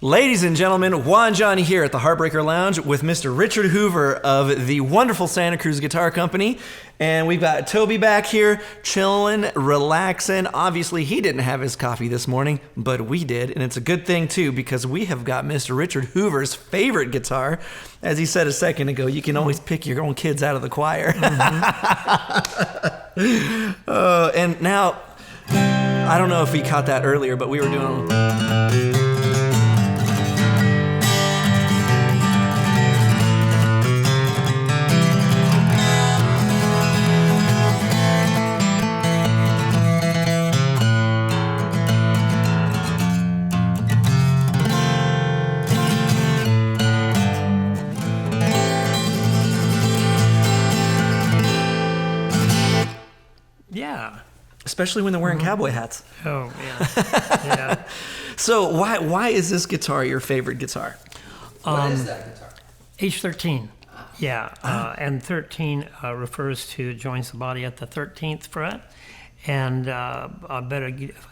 Ladies and gentlemen, Juan John here at the Heartbreaker Lounge with Mr. Richard Hoover of the wonderful Santa Cruz Guitar Company. And we've got Toby back here, chilling, relaxing. Obviously, he didn't have his coffee this morning, but we did. And it's a good thing, too, because we have got Mr. Richard Hoover's favorite guitar. As he said a second ago, you can always pick your own kids out of the choir. And now, I don't know if he caught that earlier, but we were doing... Yeah. Especially when they're wearing cowboy hats. Oh, yeah. Yeah. So why is this guitar your favorite guitar? What is that guitar? H13. Yeah. And 13 refers to joins the body at the 13th fret. And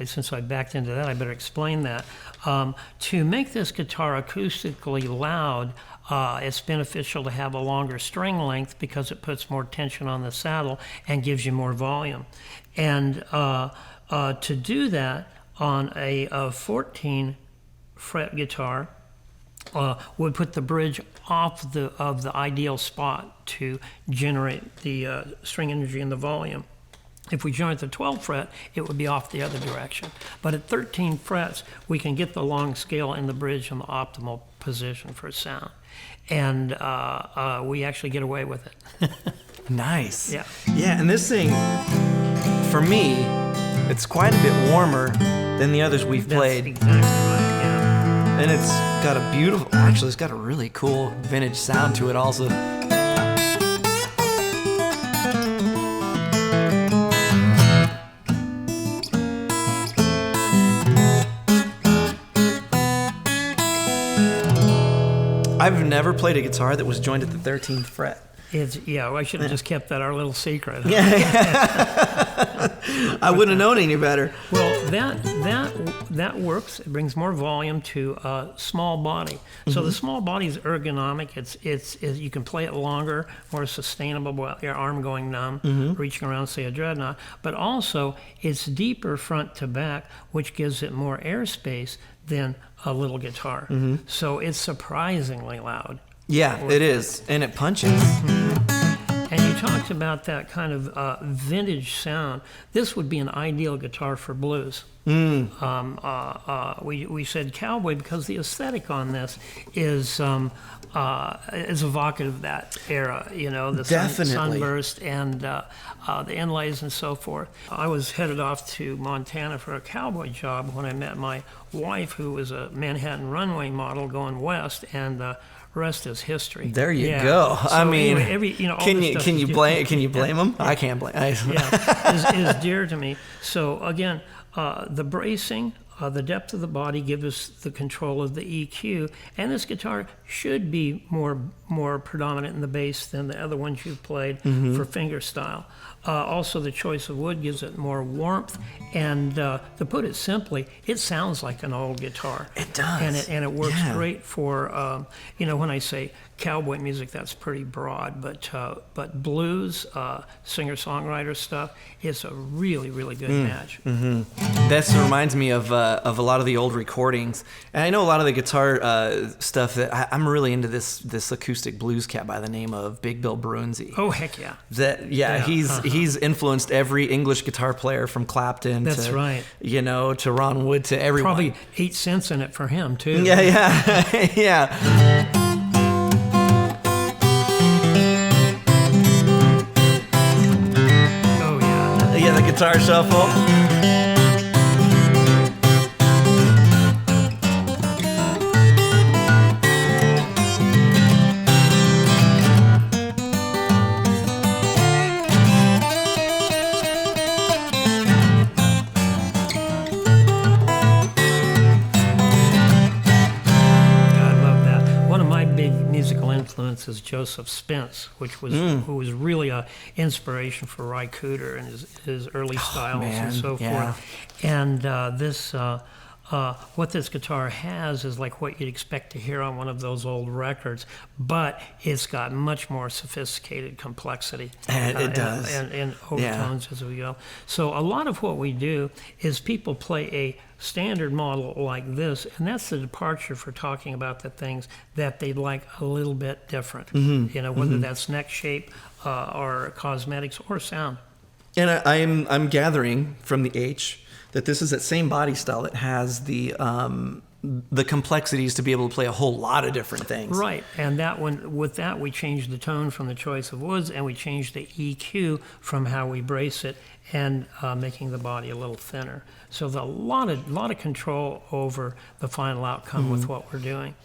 since I backed into that, I better explain that. To make this guitar acoustically loud, it's beneficial to have a longer string length because it puts more tension on the saddle and gives you more volume. And to do that on a 14 fret guitar would put the bridge off of the ideal spot to generate the string energy and the volume. If we join at the 12th fret, it would be off the other direction. But at 13 frets, we can get the long scale in the bridge in the optimal position for sound. And we actually get away with it. Nice. Yeah. Yeah, and this thing, for me, it's quite a bit warmer than the others we've played. That's exactly right, yeah. And it's got a beautiful, actually it's got a really cool vintage sound to it also. I've never played a guitar that was joined at the 13th fret. I should have just kept that our little secret. Yeah. I wouldn't have known any better. Well, that works. It brings more volume to a small body. So the small body is ergonomic. It's you can play it longer, more sustainable without your arm going numb, reaching around, say, a dreadnought. But also, it's deeper front to back, which gives it more airspace than a little guitar. So it's surprisingly loud. Yeah, it is. And it punches. And you talked about that kind of vintage sound. This would be an ideal guitar for blues. We said cowboy because the aesthetic on this is evocative of that era. You know, the sunburst and the inlays and so forth. I was headed off to Montana for a cowboy job when I met my wife, who was a Manhattan runway model going west, and rest is history. There you go. So I mean, anyway, can you blame them? I can't blame. Is dear to me. So again, the bracing, the depth of the body gives us the control of the EQ, and this guitar should be more predominant in the bass than the other ones you've played for fingerstyle. Also, the choice of wood gives it more warmth, and to put it simply, it sounds like an old guitar. It does. And it works great for, when I say cowboy music, that's pretty broad, but blues, singer-songwriter stuff, it's a really, really good match. This reminds me of a lot of the old recordings, and I know a lot of the guitar stuff that I'm really into this acoustic blues cat by the name of Big Bill Brunsey. Oh, heck yeah. He's influenced every English guitar player from Clapton to Ron Wood to everyone. Probably 8 cents in it for him too. Yeah. Oh yeah. Yeah, the guitar shuffle. Is Joseph Spence, who was really an inspiration for Ry Cooder and his early styles and so forth. And this what this guitar has is like what you'd expect to hear on one of those old records, but it's got much more sophisticated complexity. And it does. And overtones as we go. So a lot of what we do is people play a standard model like this, and that's the departure for talking about the things that they'd like a little bit different. You know, whether that's neck shape or cosmetics or sound. And I'm gathering from the H that this is that same body style that has the complexities to be able to play a whole lot of different things. Right, and that one, with that, we changed the tone from the choice of woods, and we changed the EQ from how we brace it, and making the body a little thinner. So there's a lot of control over the final outcome with what we're doing.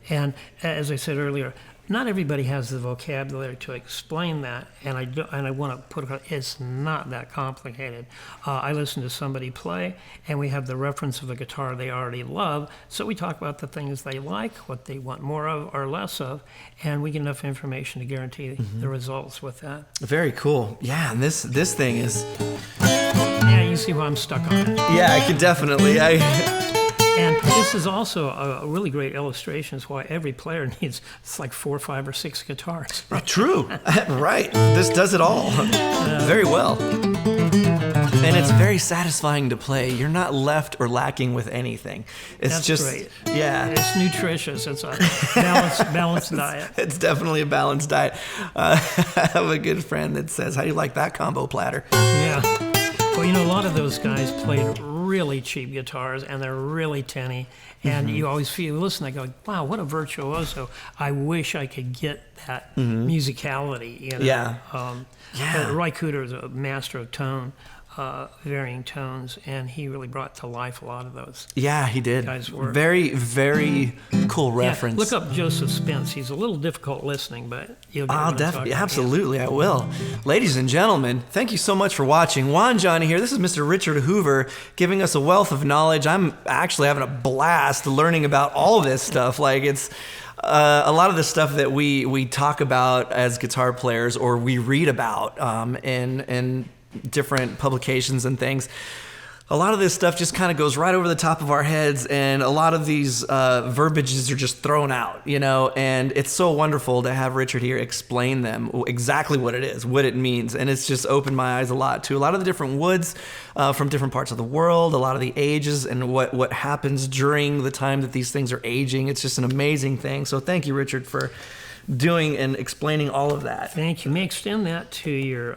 And as I said earlier, not everybody has the vocabulary to explain that, and I want to put it, it's not that complicated. I listen to somebody play, and we have the reference of a guitar they already love, so we talk about the things they like, what they want more of or less of, and we get enough information to guarantee the results with that. Very cool. Yeah, and this thing is... Yeah, you see why I'm stuck on it. Yeah, I can definitely. And this is also a really great illustration of why every player needs, it's like 4, 5, or 6 guitars. True. Right. This does it all very well. And it's very satisfying to play. You're not left or lacking with anything. It's That's just great. Yeah. It's nutritious. It's a balanced diet. It's definitely a balanced diet. I have a good friend that says, "How do you like that combo platter?" Yeah. Well, you know, a lot of those guys played really cheap guitars, and they're really tinny. And you always feel, listen, I go, wow, what a virtuoso. I wish I could get that musicality. You know? Yeah. Roy Cooder is a master of tone, varying tones, and he really brought to life a lot of those. Yeah, he did. Guys' work. Very, very cool reference. Yeah, look up Joseph Spence. He's a little difficult listening, but you'll get I'll what I'm talking about. absolutely, I will. Ladies and gentlemen, thank you so much for watching. Juan John here. This is Mr. Richard Hoover giving us a wealth of knowledge. I'm actually having a blast learning about all of this stuff. Like, it's a lot of the stuff that we talk about as guitar players, or we read about in different publications and things. A lot of this stuff just kind of goes right over the top of our heads, and a lot of these verbiages are just thrown out, you know, and it's so wonderful to have Richard here explain them, exactly what it is, what it means, and it's just opened my eyes a lot to a lot of the different woods from different parts of the world, a lot of the ages, and what happens during the time that these things are aging. It's just an amazing thing. So thank you, Richard, for doing and explaining all of that. Thank you. May extend that to your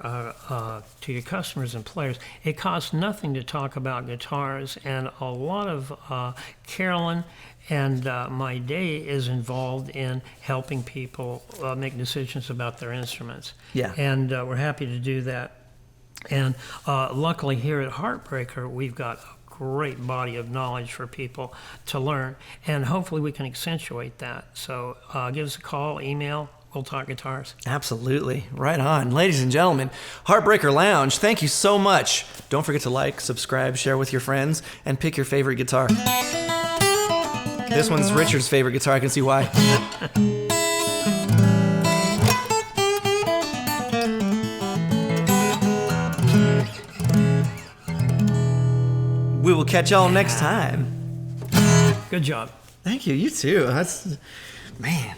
customers and players. It costs nothing to talk about guitars, and a lot of Carolyn and my day is involved in helping people make decisions about their instruments. Yeah. And we're happy to do that. And luckily here at Heartbreaker, we've got a great body of knowledge for people to learn, and hopefully we can accentuate that. So give us a call, email, we'll talk guitars. Absolutely. Right on. Ladies and gentlemen, Heartbreaker Lounge, thank you so much. Don't forget to like, subscribe, share with your friends, and pick your favorite guitar. This one's Richard's favorite guitar. I can see why. We will catch y'all next time. Good job. Thank you. You too. Man.